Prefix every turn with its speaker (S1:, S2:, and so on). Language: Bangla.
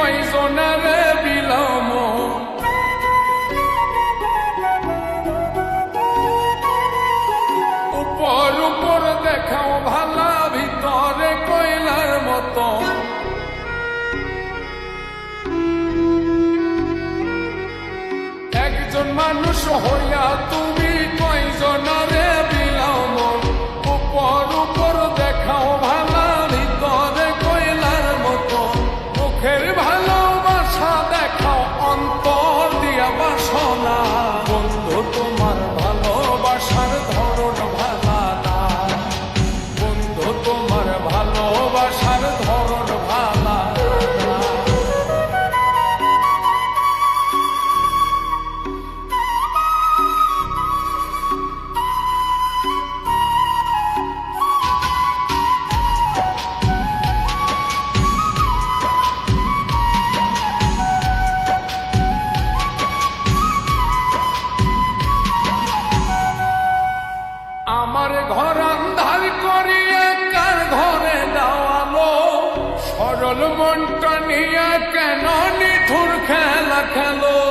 S1: কয়জনারে বিলাম উপর উপর দেখাও ভালা ভিতরে কয়লার মতো একজন মানুষ হইয়া তুমি কয়জনারে বিলাম উপর উপর দেখাও ভালা ভিতরে কয়লার মতো মুখের ভালোবাসা দেখাও অন্তর দিয়া বাসনা বন্ধু তোমার ভালোবাসার ধরন ভালা না বন্ধু তোমার ভালোবাসার ধরন ভালা না আমার ঘর আন্ধার করিয়া কার ঘরে দাওয়ালো সরল মনটা নিয়ে কেন নিঠুর খেলা খেলো